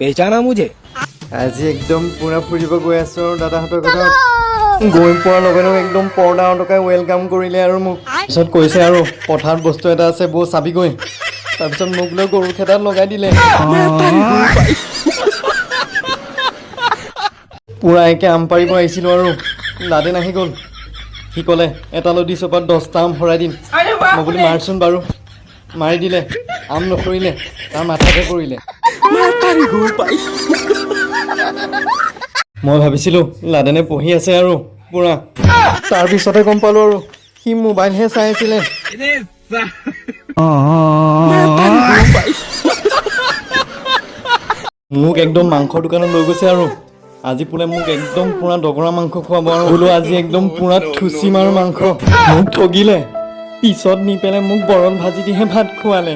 पहचाना मुझे? আজি একদম পুৰা ফুৰিব গৈ আছোঁ আৰু দাদাহঁতৰ ঘৰত গৈ পোৱাৰ লগে লগে একদম পৰ্দা অন্তকাই ৱেলকাম কৰিলে আৰু মোক পিছত কৈছে আৰু পথাৰত বস্তু এটা আছে বৌ চাবিগৈ তাৰপিছত মোক লৈ গৰু খেতাত লগাই দিলে পুৰা একে আম পাৰিব আহিছিলোঁ আৰু লাদেন আহি গ'ল সি ক'লে এটা লদি চপাত 10টা আম ভৰাই দিম মই বুলি মাৰচোন বাৰু মাৰি দিলে আম নসৰিলে তাৰ মাথাতে পৰিলে মই ভাবিছিলোঁ লাদেনে পঢ়ি আছে আৰু পুৰা তাৰপিছতে গম পালোঁ আৰু সি মোবাইলহে চাই আছিলে মোক একদম মাংসৰ দোকানত লৈ গৈছে আৰু আজি বোলে মোক একদম পুৰা দগৰা মাংস খুৱাব আৰু বোলো আজি একদম পুৰা থুচি মাৰো মাংস মোক ঠগিলে পিছত নি পেলাই মোক বৰণ ভাজি দিহে ভাত খোৱালে